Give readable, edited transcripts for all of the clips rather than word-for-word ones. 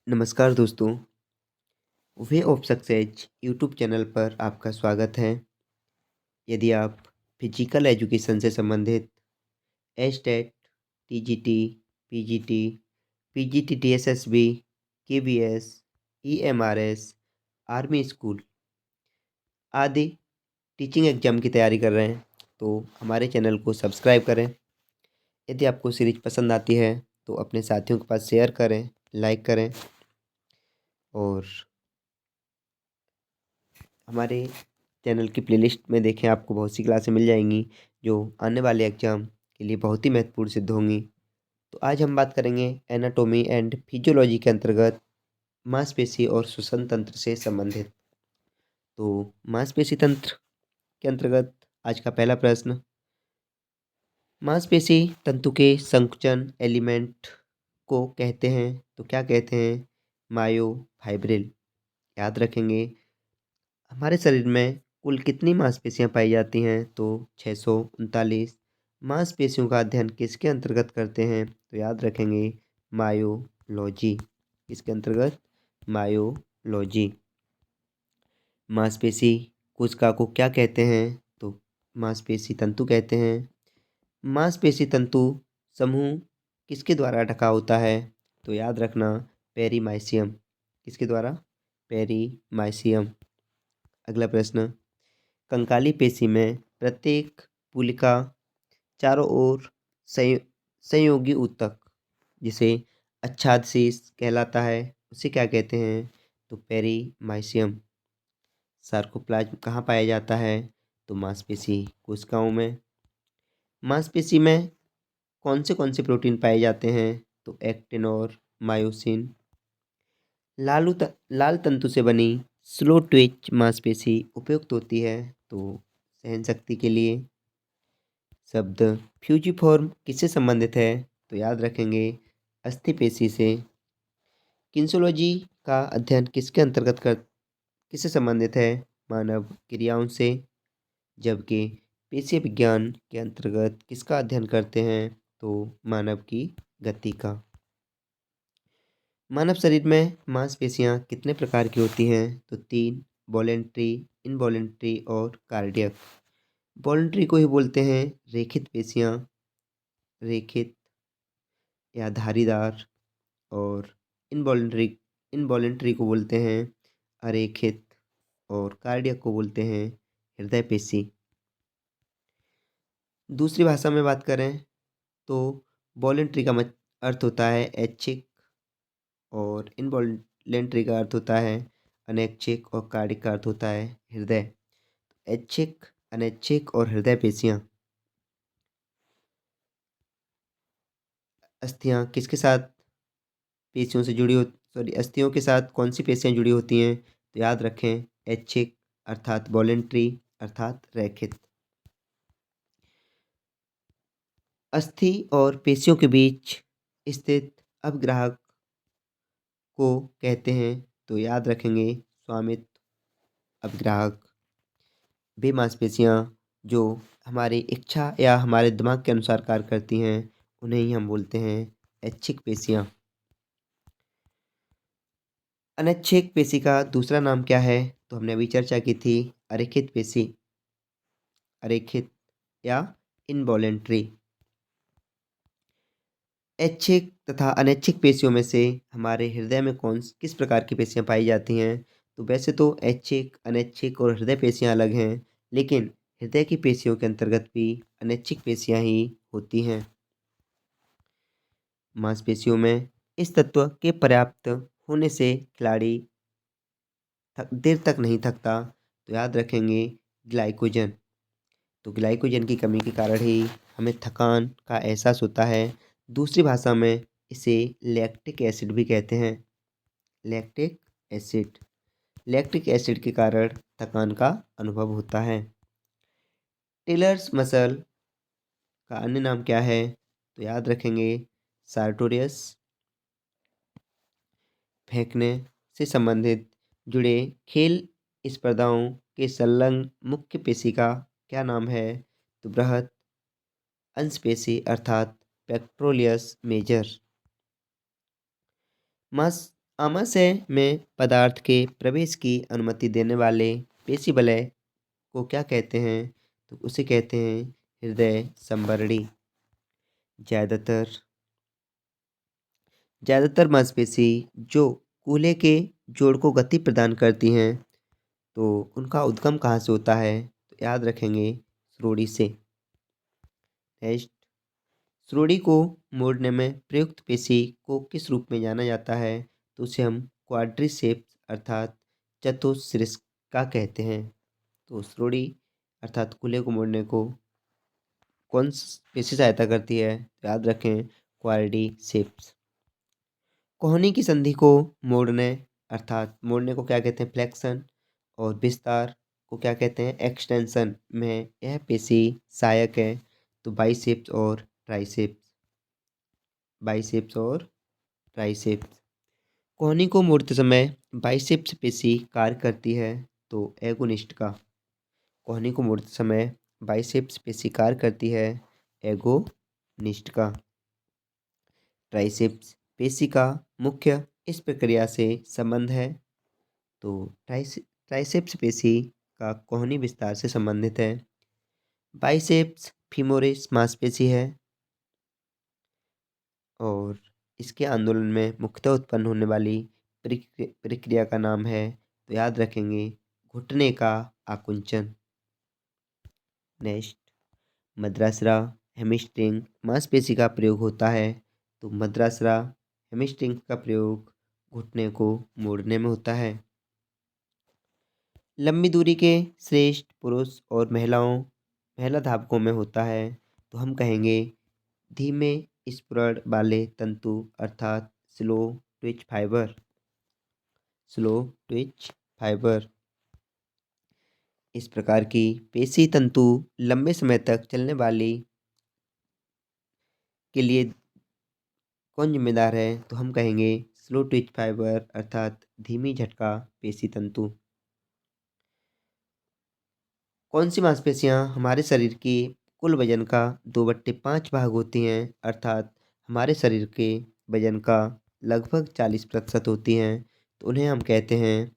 नमस्कार दोस्तों, way of success YouTube channel पर आपका स्वागत है। यदि आप फिजिकल एजुकेशन से संबंधित HTET, TGT, PGT, PGT TSSB, KVS, EMRS, army school आदि टीचिंग एग्जाम की तैयारी कर रहे हैं, तो हमारे चैनल को सब्सक्राइब करें। यदि आपको सीरीज पसंद आती है, तो अपने साथियों के पास शेयर करें, लाइक करें और हमारे चैनल की प्लेलिस्ट में देखें, आपको बहुत सी क्लासें मिल जाएंगी जो आने वाले एग्जाम के लिए बहुत ही महत्वपूर्ण सिद्ध होंगी। तो आज हम बात करेंगे एनाटॉमी एंड फिजियोलॉजी के अंतर्गत मांसपेशी और श्वसन तंत्र से संबंधित। तो मांसपेशी तंत्र के अंतर्गत आज का पहला प्रश्न, मांसपेशी तंतु के संकुचन एलिमेंट को कहते हैं तो क्या कहते हैं? मायोफाइब्रिल। याद रखेंगे, हमारे शरीर में कुल कितनी मांसपेशियां पाई जाती हैं? तो 639। मांसपेशियों का अध्ययन किसके अंतर्गत करते हैं? तो याद रखेंगे, मायोलॉजी। किसके अंतर्गत? मायोलॉजी। मांसपेशी कोशिका को क्या कहते हैं? तो मांसपेशी तंतु कहते हैं। मांसपेशी तंतु समूह किसके द्वारा ढका होता है? तो याद रखना, पेरीमाइसियम। किसके द्वारा? पेरीमाइसियम। अगला प्रश्न, कंकाली पेशी में प्रत्येक पुलिका चारों ओर संयोगी ऊतक जिसे अच्छादशीष कहलाता है, उसे क्या कहते हैं? तो पेरीमाइसियम। सार्कोप्लाज्म कहाँ पाया जाता है? तो मांसपेशी कोशिकाओं में। मांसपेशी में कौन से प्रोटीन पाए जाते हैं? तो एक्टिन और मायोसिन। लाल तंतु से बनी स्लो ट्विच मांसपेशी उपयुक्त होती है तो सहन शक्ति के लिए। शब्द फ्यूजिफॉर्म किससे संबंधित है? तो याद रखेंगे, अस्थि पेशी से। किन्सोलॉजी का अध्ययन किससे संबंधित है? मानव क्रियाओं से। जबकि पेशीय विज्ञान के अंतर्गत किसका अध्ययन करते हैं? तो मानव की गति का। मानव शरीर में मांसपेशियां कितने प्रकार की होती हैं? तो 3, वॉलेंट्री, इनवॉलेंट्री और कार्डियक। वॉलेंट्री को ही बोलते हैं रेखित पेशियां, रेखित या धारीदार, और इनवॉलेंट्री इनवॉलेंट्री को बोलते हैं अरेखित, और कार्डियक को बोलते हैं हृदय पेशी। दूसरी भाषा में बात करें तो वॉलेंट्री का अर्थ होता है ऐच्छिक, और इनवॉलेंट्री का अर्थ होता है अनैच्छिक, और कार्डिक का अर्थ होता है हृदय। ऐच्छिक, अनैच्छिक और हृदय पेशियां। अस्थियां किसके साथ पेशियों से जुड़ी हो सॉरी अस्थियों के साथ कौन सी पेशियां जुड़ी होती हैं? तो याद रखें, ऐच्छिक अर्थात वॉलेंट्री अर्थात रैखित। अस्थि और पेशियों के बीच स्थित अपग्राहक को कहते हैं तो याद रखेंगे, स्वामित्व अपग्राहक। वे मांसपेशियां जो हमारी इच्छा या हमारे दिमाग के अनुसार कार्य करती हैं, उन्हें ही हम बोलते हैं ऐच्छिक पेशियां। अनैच्छिक पेशी का दूसरा नाम क्या है? तो हमने अभी चर्चा की थी, अरेखित पेशी, अरेखित या इनवॉलेंट्री। ऐच्छिक तथा अनैच्छिक पेशियों में से हमारे हृदय में किस प्रकार की पेशियां पाई जाती हैं? तो वैसे तो ऐच्छिक, अनैच्छिक और हृदय पेशियां अलग हैं, लेकिन हृदय की पेशियों के अंतर्गत भी अनैच्छिक पेशियां ही होती हैं। मांसपेशियों में इस तत्व के पर्याप्त होने से खिलाड़ी देर तक नहीं थकता तो याद रखेंगे, ग्लाइकोजन। तो ग्लाइकोजन की कमी के कारण ही हमें थकान का एहसास होता है। दूसरी भाषा में इसे लैक्टिक एसिड भी कहते हैं, लैक्टिक एसिड। लैक्टिक एसिड के कारण थकान का अनुभव होता है। टेलर्स मसल का अन्य नाम क्या है? तो याद रखेंगे, सार्टोरियस। फेंकने से संबंधित जुड़े खेल स्पर्धाओं के संलग्न मुख्य पेशी का क्या नाम है? तो बृहत अंशपेशी अर्थात पेक्टोरियस मेजर। मांस आमाशय में पदार्थ के प्रवेश की अनुमति देने वाले पेशीवलय को क्या कहते हैं? तो उसे कहते हैं हृदय संवरणी। ज़्यादातर मांसपेशी जो कूल्हे के जोड़ को गति प्रदान करती हैं, तो उनका उद्गम कहाँ से होता है? तो याद रखेंगे सुरोड़ी से। नेक्स्ट, सुरोड़ी को मोड़ने में प्रयुक्त पेशी को किस रूप में जाना जाता है? तो उसे हम क्वाड्रिसेप्स अर्थात चतुशिरस्का कहते हैं। तो सुरोड़ी अर्थात कूल्हे को मोड़ने को कौन पेशी सहायता करती है? तो याद रखें क्वाड्रिसेप्स। कोहनी की संधि को मोड़ने अर्थात मोड़ने को क्या कहते हैं? फ्लेक्शन। और विस्तार को क्या कहते हैं? एक्सटेंशन में यह पेशी सहायक है। तो बाइसेप्स और ट्राइसेप्स। कोहनी को मोड़ते समय बाइसेप्स पेशी कार्य करती है, तो एगोनिस्ट का। कोहनी को मोड़ते समय बाइसेप्स पेशी कार्य करती है, एगोनिस्ट का। ट्राइसेप्स पेशी का मुख्य इस प्रक्रिया से संबंध है, तो ट्राइसेप्स पेशी का कोहनी विस्तार से संबंधित है। बाइसेप्स फीमोरिस मांसपेशी है और इसके आंदोलन में मुख्यतः उत्पन्न होने वाली प्रक्रिया का नाम है, तो याद रखेंगे घुटने का आकुंचन। नेक्स्ट, मद्रासरा हैमस्ट्रिंग मांसपेशी का प्रयोग होता है, तो मद्रासरा हैमस्ट्रिंग का प्रयोग घुटने को मोड़ने में होता है। लंबी दूरी के श्रेष्ठ पुरुष और महिला धावकों में होता है, तो हम कहेंगे धीमे स्फुरण वाले तंतु अर्थात स्लो ट्विच फाइबर। इस प्रकार की पेशी तंतु लंबे समय तक चलने वाली के लिए कौन जिम्मेदार है? तो हम कहेंगे स्लो ट्विच फाइबर अर्थात धीमी झटका पेशी तंतु। कौन सी मांसपेशियां हमारे शरीर की कुल वजन का 2/5 भाग होती हैं, अर्थात हमारे शरीर के वजन का लगभग 40% होती हैं, तो उन्हें हम कहते हैं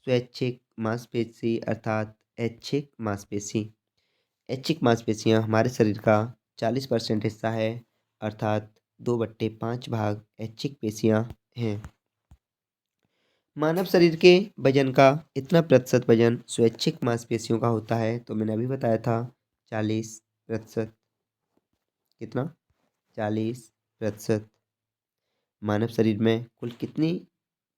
स्वैच्छिक मांसपेशी अर्थात ऐच्छिक मांसपेशी। ऐच्छिक मांसपेशियां हमारे शरीर का 40% हिस्सा है, अर्थात 2/5 भाग ऐच्छिक पेशियां हैं। मानव शरीर के वजन का इतना प्रतिशत वजन स्वैच्छिक मांसपेशियों का होता है, तो मैंने अभी बताया था 40%। कितना? 40%। मानव शरीर में कुल कितनी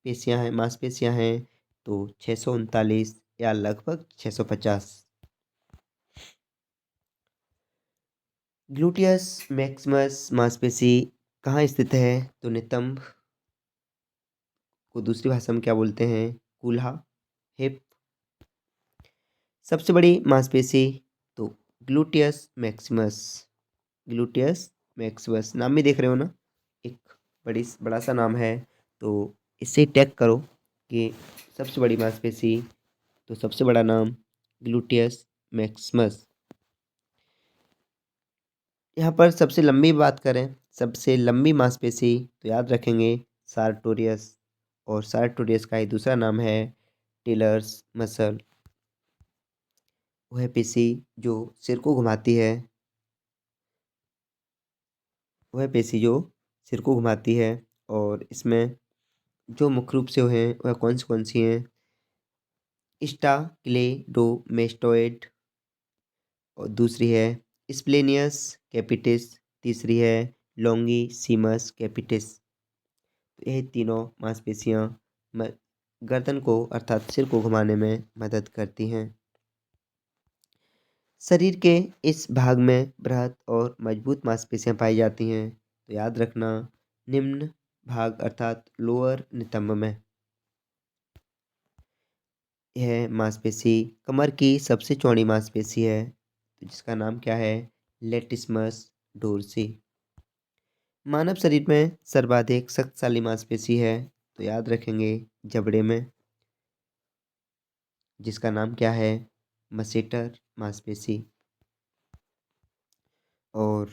पेशियां हैं, मांसपेशियां हैं? तो 639 या लगभग 650। ग्लूटियस मैक्सिमस मांसपेशी कहाँ स्थित है? तो नितंब को दूसरी भाषा में क्या बोलते हैं? कूल्हा, हिप। सबसे बड़ी मांसपेशी तो ग्लूटियस मैक्सिमस नाम भी देख रहे हो ना, एक बड़ा सा नाम है, तो इससे टैग करो कि सबसे बड़ी मांसपेशी, तो सबसे बड़ा नाम ग्लूटियस मैक्सिमस। यहाँ पर सबसे लंबी बात करें, सबसे लंबी मांसपेशी, तो याद रखेंगे सार्टोरियस। और सार्टोरियस का ही दूसरा नाम है टेलर्स मसल। वह पेशी जो सिर को घुमाती है, और इसमें जो मुख्य रूप से हैं वह कौन सी हैं? स्टाक्लेडोमेस्टोइड और दूसरी है स्प्लेनियस कैपिटिस, तीसरी है लॉन्गिसिमस कैपिटिस। तो यह तीनों मांसपेशियां गर्दन को अर्थात सिर को घुमाने में मदद करती हैं। शरीर के इस भाग में बृहद और मजबूत मांसपेशियां पाई जाती हैं, तो याद रखना निम्न भाग अर्थात लोअर नितंब में। यह मांसपेशी कमर की सबसे चौड़ी मांसपेशी है, तो जिसका नाम क्या है? Latissimus dorsi. मानव शरीर में सर्वाधिक शक्तिशाली मांसपेशी है, तो याद रखेंगे जबड़े में, जिसका नाम क्या है? मसेटर मांसपेशी। और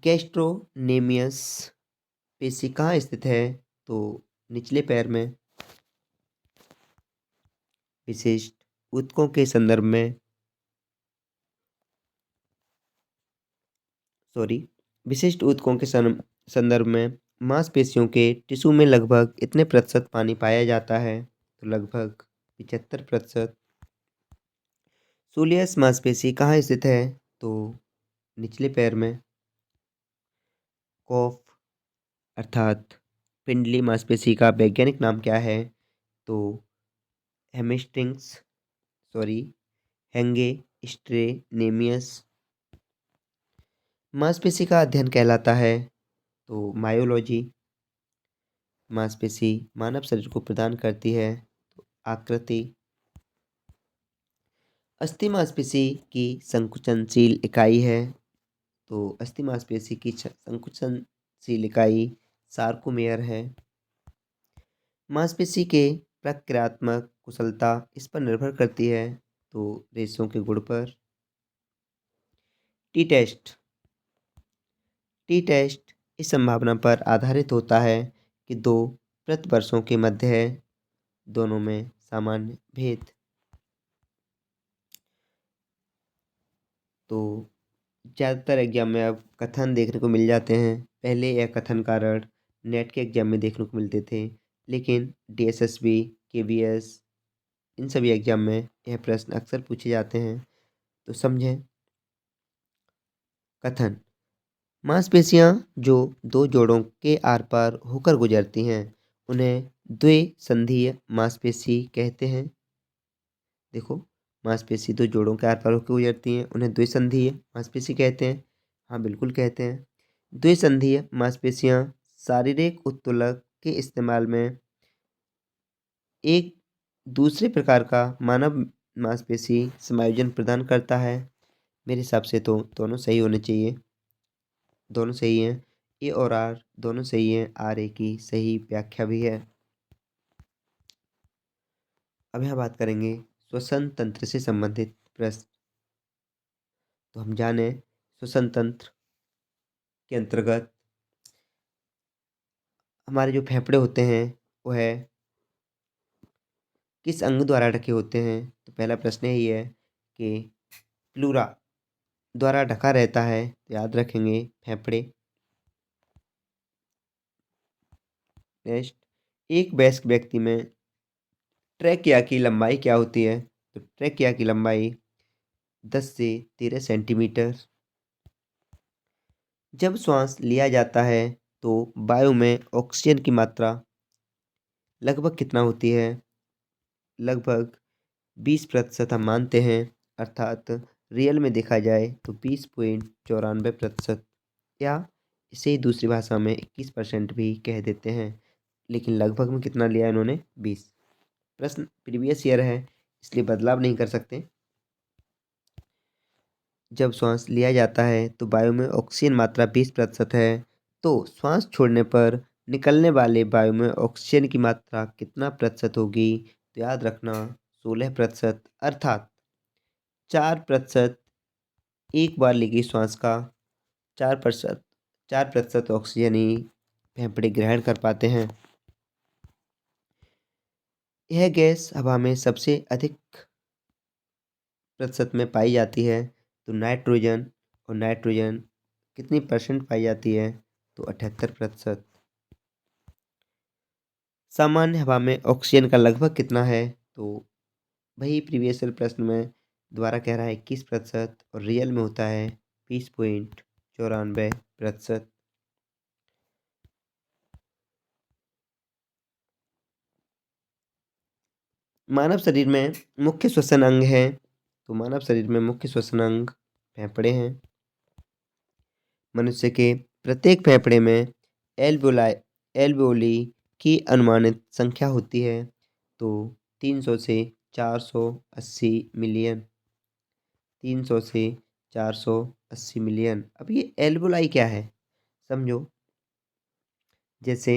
गैस्ट्रोनेमियस पेशी कहाँ स्थित है? तो निचले पैर में। विशिष्ट ऊतकों के संदर्भ में विशिष्ट ऊतकों के संदर्भ में मांसपेशियों के टिश्यू में लगभग इतने प्रतिशत पानी पाया जाता है? तो लगभग 75%। सोलियस मांसपेशी कहाँ स्थित है? तो निचले पैर में। कॉफ अर्थात पिंडली मांसपेशी का वैज्ञानिक नाम क्या है? तो हेंगेस्ट्रेनेमियस। मांसपेशी का अध्ययन कहलाता है? तो मायोलॉजी। मांसपेशी मानव शरीर को प्रदान करती है? तो आकृति। अस्थि मांसपेशी की संकुचनशील इकाई है? तो अस्थि मांसपेशी की संकुचनशील इकाई सार्कोमेयर है। मांसपेशी के प्रक्रियात्मक कुशलता इस पर निर्भर करती है? तो रेशों के गुण पर। टी टेस्ट इस संभावना पर आधारित होता है कि दो प्रतिवर्षों के मध्य है, दोनों में सामान्य भेद। तो ज़्यादातर एग्जाम में अब कथन देखने को मिल जाते हैं। पहले यह कथन कारण नेट के एग्जाम में देखने को मिलते थे, लेकिन डीएसएसबी, केवीएस, इन सभी एग्जाम में यह प्रश्न अक्सर पूछे जाते हैं। तो समझें। कथन: मांसपेशियां जो दो जोड़ों के आर पार होकर गुजरती हैं उन्हें द्विसंधीय मांसपेशी कहते हैं। देखो, मांसपेशी दो जोड़ों के आर पार होकर गुजरती हैं उन्हें द्विसंधीय मांसपेशी कहते हैं। हाँ, बिल्कुल कहते हैं। द्विसंधीय मांसपेशियां शारीरिक उत्तोलक के इस्तेमाल में एक दूसरे प्रकार का मानव मांसपेशी समायोजन प्रदान करता है। मेरे हिसाब से तो दोनों सही होने चाहिए। दोनों सही हैं। ए और आर दोनों सही हैं। आर ए की सही व्याख्या भी है। अब यहाँ बात करेंगे श्वसन तंत्र से संबंधित प्रश्न। तो हम जाने श्वसन तंत्र के अंतर्गत हमारे जो फेफड़े होते हैं वह किस अंग द्वारा ढके होते हैं? तो पहला प्रश्न यही है कि प्लूरा द्वारा ढका रहता है। तो याद रखेंगे फेफड़े। नेक्स्ट, एक वयस्क व्यक्ति में ट्रैकिया की लंबाई क्या होती है? तो ट्रैकिया की लंबाई 10 से 13 सेंटीमीटर। जब श्वास लिया जाता है तो वायु में ऑक्सीजन की मात्रा लगभग कितना होती है? लगभग 20% हम मानते हैं, अर्थात रियल में देखा जाए तो 20.94%, या इसे दूसरी भाषा में 21% भी कह देते हैं, लेकिन लगभग में कितना लिया इन्होंने? 20। प्रश्न प्रीवियस ईयर है इसलिए बदलाव नहीं कर सकते। जब श्वास लिया जाता है तो वायु में ऑक्सीजन मात्रा 20% है, तो श्वास छोड़ने पर निकलने वाले वायु में ऑक्सीजन की मात्रा कितना प्रतिशत होगी? तो याद रखना 16%, अर्थात 4% एक बार ली गई श्वास का 4% ऑक्सीजन ही फेफड़े ग्रहण कर पाते हैं। यह गैस हवा में सबसे अधिक प्रतिशत में पाई जाती है। तो नाइट्रोजन, और नाइट्रोजन कितनी परसेंट पाई जाती है? तो 78%। सामान्य हवा में ऑक्सीजन का लगभग कितना है? तो वही प्रीवियस ईयर प्रश्न में दोबारा कह रहा है 21%, और रियल में होता है 20.94%। मानव शरीर में मुख्य श्वसन अंग है। तो मानव शरीर में मुख्य श्वसन अंग फेफड़े हैं। मनुष्य के प्रत्येक फेफड़े में एल्वियोली की अनुमानित संख्या होती है। तो 300 से 480 मिलियन। 300 से 480 मिलियन। अब ये एल्वियोलाई क्या है समझो। जैसे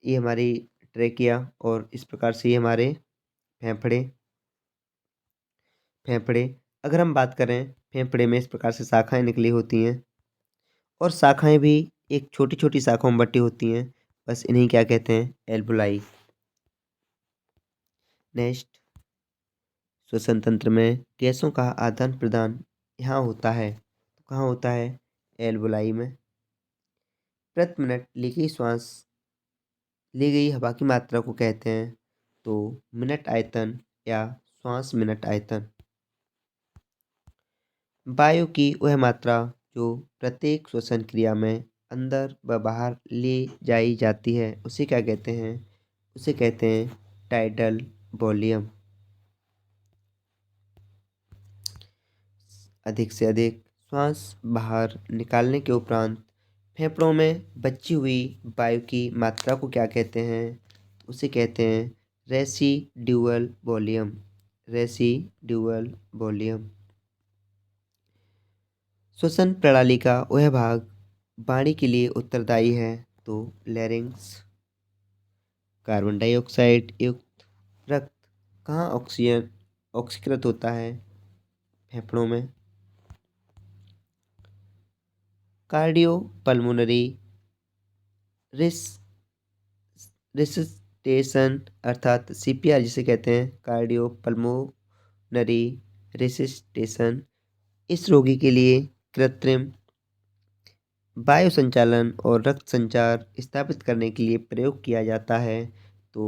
ये हमारी ट्रेकिया, और इस प्रकार से ये हमारे फेफड़े। अगर हम बात करें फेफड़े में इस प्रकार से शाखाएं निकली होती हैं, और शाखाएं भी एक छोटी छोटी शाखाओं में बटी होती हैं, बस इन्हीं क्या कहते हैं, एल्वुलाई। नेक्स्ट, श्वसन तंत्र में गैसों का आदान प्रदान यहाँ होता है, तो कहाँ होता है, एल्वुलाई में। प्रति मिनट ली गई हवा की मात्रा को कहते हैं तो मिनट आयतन या श्वास मिनट आयतन। वायु की वह मात्रा जो प्रत्येक श्वसन क्रिया में अंदर व बाहर ले जाई जाती है उसे क्या कहते हैं, उसे कहते हैं टाइडल वॉल्यूम। अधिक से अधिक श्वास बाहर निकालने के उपरांत फेफड़ों में बची हुई वायु की मात्रा को क्या कहते हैं, उसे कहते हैं रेसिड्यूअल वॉल्यूम। Residual volume. श्वसन प्रणाली का वह भाग वाणी के लिए उत्तरदायी है तो लैरिंक्स। कार्बन डाइऑक्साइड युक्त रक्त कहाँ ऑक्सीकृत होता है, फेफड़ों में। कार्डियोपल्मोनरी रिसस्टेशन अर्थात सीपीआर जिसे कहते हैं, कार्डियोपल्मोनरी रिसस्टेशन, इस रोगी के लिए कृत्रिम वायु संचालन और रक्त संचार स्थापित करने के लिए प्रयोग किया जाता है तो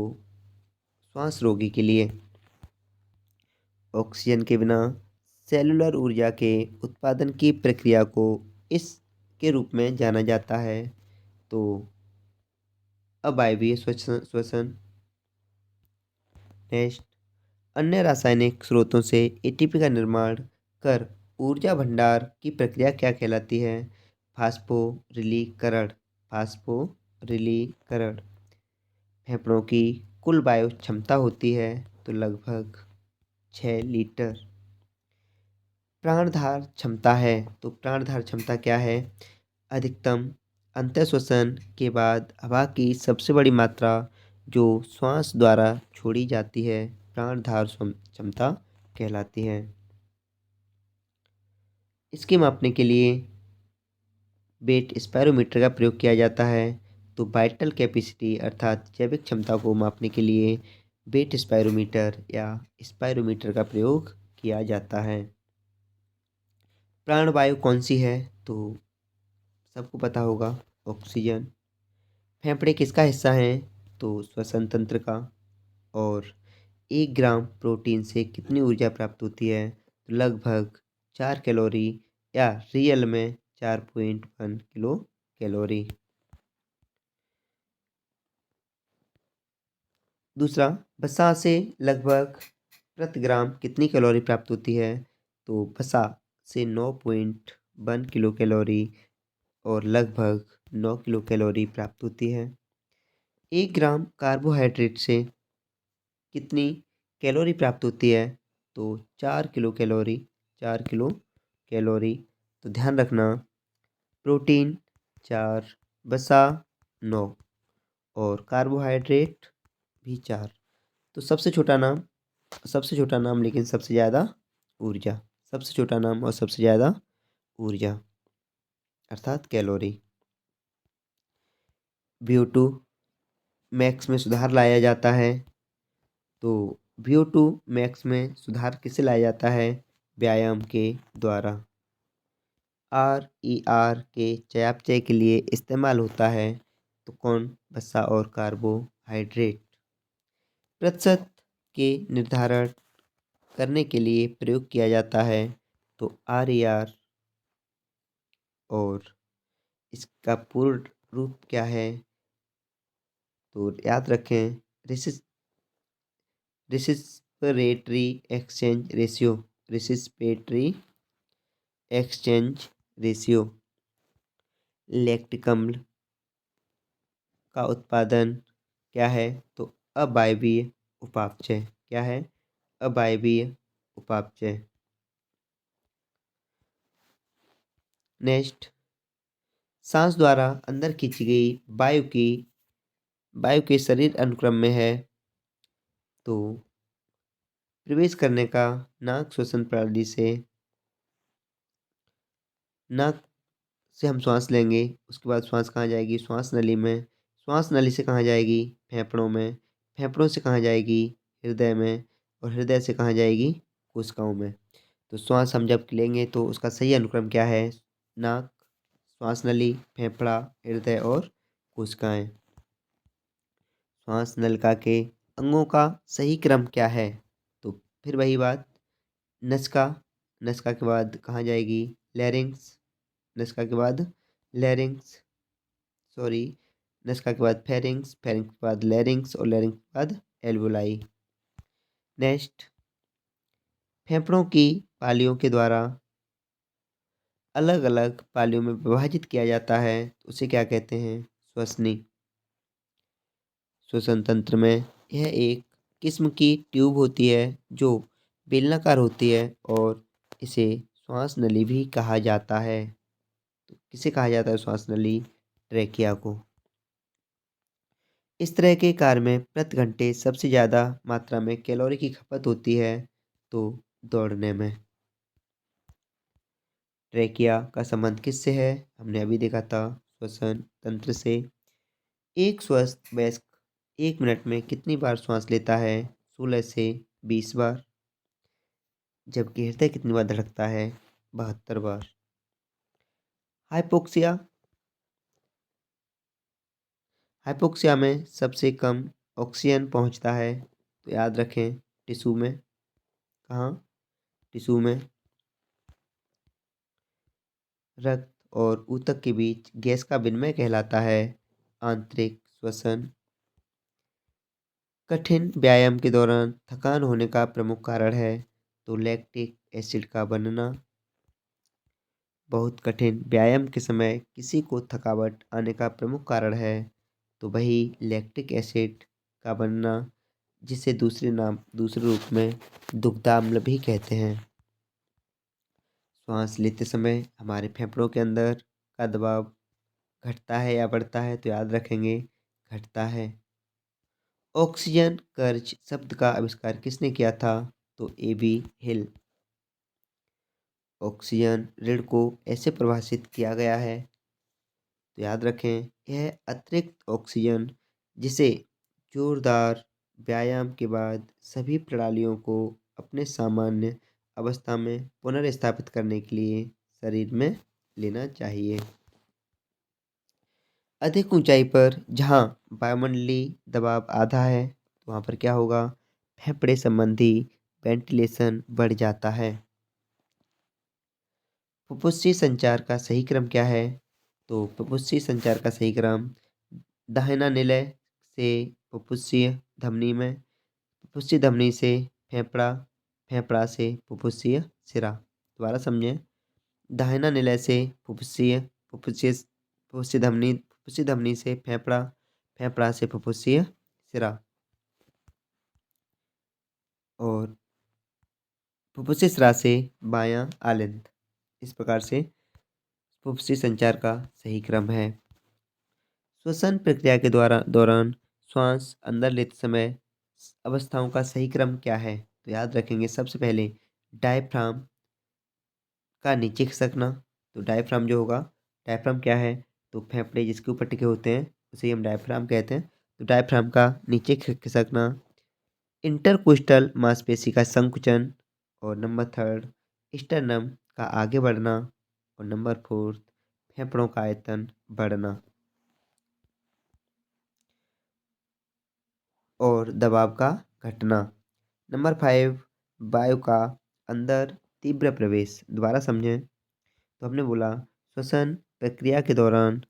श्वास रोगी के लिए। ऑक्सीजन के बिना सेलुलर ऊर्जा के उत्पादन की प्रक्रिया को इसके रूप में जाना जाता है तो अवायवीय श्वसन। नेक्स्ट, अन्य रासायनिक स्रोतों से एटीपी का निर्माण कर ऊर्जा भंडार की प्रक्रिया क्या कहलाती है, फास्फोरिलीकरण। फास्फोरिलीकरण। फेफड़ों की कुल वायु क्षमता होती है तो लगभग 6 लीटर। प्राणधार क्षमता है तो प्राणधार क्षमता क्या है, अधिकतम अंतःश्वसन के बाद हवा की सबसे बड़ी मात्रा जो श्वास द्वारा छोड़ी जाती है प्राणधार क्षमता कहलाती है। इसके मापने के लिए वेट स्पायरोमीटर का प्रयोग किया जाता है तो वाइटल कैपेसिटी अर्थात जैविक क्षमता को मापने के लिए वेट स्पायरोमीटर या स्पायरोमीटर का प्रयोग किया जाता है। प्राणवायु कौन सी है तो सबको पता होगा, ऑक्सीजन। फेफड़े किसका हिस्सा है तो श्वसन तंत्र का। और 1 ग्राम प्रोटीन से कितनी ऊर्जा प्राप्त होती है तो लगभग 4 कैलोरी या रियल में 4.1 किलो कैलोरी। दूसरा, वसा से लगभग प्रति ग्राम कितनी कैलोरी प्राप्त होती है तो वसा से 9.1 किलो कैलोरी और लगभग 9 किलो कैलोरी प्राप्त होती है। 1 ग्राम कार्बोहाइड्रेट से कितनी कैलोरी प्राप्त होती है तो 4 किलो कैलोरी। 4 kilo calorie. तो ध्यान रखना, प्रोटीन 4, वसा 9 और कार्बोहाइड्रेट भी 4। तो सबसे छोटा नाम लेकिन सबसे ज़्यादा ऊर्जा। सबसे छोटा नाम और सबसे ज़्यादा ऊर्जा अर्थात कैलोरी। VO2 मैक्स में सुधार लाया जाता है तो VO2 मैक्स में सुधार किसे लाया जाता है, व्यायाम के द्वारा। RER के चयापचय के लिए इस्तेमाल होता है तो कौन, वसा और कार्बोहाइड्रेट। प्रतिशत के निर्धारण करने के लिए प्रयोग किया जाता है तो RER। और इसका पूर्ण रूप क्या है तो याद रखें, respiratory exchange ratio. Respiratory exchange ratio. Lactic अम्ल का उत्पादन क्या है तो अवायवीय उपापचय। क्या है, अवायवीय उपापचय। नेक्स्ट, सांस द्वारा अंदर खींची गई वायु के शरीर अनुक्रम में है तो प्रवेश करने का नाक श्वसन प्रणाली से नाक से हम श्वास लेंगे, उसके बाद श्वास कहाँ जाएगी? श्वास नली में, श्वास नली से कहाँ जाएगी? फेफड़ों में, फेफड़ों से कहाँ जाएगी? हृदय में, और हृदय से कहाँ जाएगी? कोशिकाओं में। तो श्वास हम जब लेंगे तो उसका सही अनुक्रम क्या है? नाक, श्वास नली, फेफड़ा, हृदय और कोशिकाएं। श्वास नलिका के अंगों का सही क्रम क्या है? तो फिर वही बात, नसिका, नसिका के बाद कहाँ जाएगी? लैरिंक्स, नसिका के बाद लैरिंक्स, सॉरी, नसिका के बाद फेरिंक्स, फेरिंक्स के बाद लैरिंक्स और लैरिंक्स के बाद एल्वोलाई। नेक्स्ट, फेफड़ों की पालियों के द्वारा अलग अलग पालियों में विभाजित किया जाता है, तो उसे क्या कहते हैं? श्वसनी। श्वसन तंत्र में यह एक किस्म की ट्यूब होती है जो बेलनाकार होती है और इसे श्वास नली भी कहा जाता है। तो किसे कहा जाता है श्वास नली? ट्रेकिया को। इस तरह के कार्य में प्रति घंटे सबसे ज़्यादा मात्रा में कैलोरी की खपत होती है, तो दौड़ने में। ट्रेकिया का संबंध किससे है? हमने अभी देखा था, श्वसन तंत्र से। एक स्वस्थ वयस्क 1 मिनट में कितनी बार श्वास लेता है? 16 से 20 बार। जबकि हृदय कितनी बार धड़कता है? 72 बार। हाइपोक्सिया, हाइपोक्सिया में सबसे कम ऑक्सीजन पहुंचता है, तो याद रखें टिश्यू में। कहाँ? टिश्यू में। रक्त और ऊतक के बीच गैस का विनिमय कहलाता है आंतरिक श्वसन। कठिन व्यायाम के दौरान थकान होने का प्रमुख कारण है, तो लैक्टिक एसिड का बनना। बहुत कठिन व्यायाम के समय किसी को थकावट आने का प्रमुख कारण है, तो वही लैक्टिक एसिड का बनना, जिसे दूसरे रूप में दुग्धाम्ल भी कहते हैं। श्वास लेते समय हमारे फेफड़ों के अंदर का दबाव घटता है या बढ़ता है? तो याद रखेंगे घटता है। ऑक्सीजन कर्ज शब्द का आविष्कार किसने किया था? तो ए.बी. हिल। ऑक्सीजन ऋण को ऐसे परिभाषित किया गया है, तो याद रखें, यह अतिरिक्त ऑक्सीजन जिसे जोरदार व्यायाम के बाद सभी प्रणालियों को अपने सामान्य अवस्था में पुनर्स्थापित करने के लिए शरीर में लेना चाहिए। अधिक ऊंचाई पर जहां वायुमंडलीय दबाव आधा है, तो वहां पर क्या होगा? फेफड़े संबंधी वेंटिलेशन बढ़ जाता है। फुफ्फुसी संचार का सही क्रम क्या है? तो फुफ्फुसी संचार का सही क्रम दाहिना निलय से फुफ्फुसीय धमनी में, फुफ्फुसीय धमनी से फेफड़ा, फेफड़ा से फुफ्फुसीय सिरा। दोबारा समझें, दाहिना निलय से फुफ्फुसीय, फुफ्फुसीय धमनी से फेफड़ा, फेफड़ा से फुफ्फुसीय सिरा, और फुफ्फुसीय सिरा से बायां आलिंद। इस प्रकार से फुफ्फुसीय संचार का सही क्रम है। श्वसन प्रक्रिया के दौरान श्वास अंदर लेते समय अवस्थाओं का सही क्रम क्या है? तो याद रखेंगे, सबसे पहले डायफ्राम का नीचे खिसकना। तो डायफ्राम जो होगा, डायफ्राम क्या है? तो फेफड़े जिसके ऊपर टिके होते हैं उसे हम डायफ्राम कहते हैं। तो डायफ्राम का नीचे खिसकना, इंटरकोस्टल मांसपेशी का संकुचन, और नंबर 3 स्टर्नम का आगे बढ़ना, और नंबर 4 फेफड़ों का आयतन बढ़ना, और दबाव का घटना। नंबर 5 वायु का अंदर तीव्र प्रवेश। दोबारा समझें, तो हमने बोला श्वसन प्रक्रिया के दौरान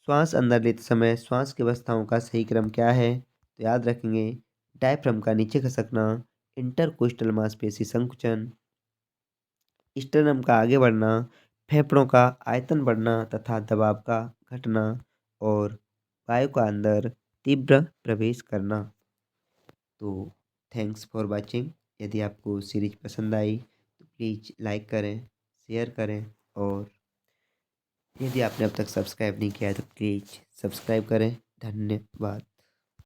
श्वास अंदर लेते समय श्वास की अवस्थाओं का सही क्रम क्या है? तो याद रखेंगे, डायफ्राम का नीचे खसकना, इंटरकोस्टल मांसपेशी संकुचन, स्टर्नम का आगे बढ़ना, फेफड़ों का आयतन बढ़ना तथा दबाव का घटना, और वायु का अंदर तीव्र प्रवेश करना। तो थैंक्स फॉर वाचिंग। यदि आपको सीरीज पसंद आई तो प्लीज़ लाइक करें, शेयर करें, और यदि आपने अब तक सब्सक्राइब नहीं किया है तो प्लीज़ सब्सक्राइब करें। धन्यवाद।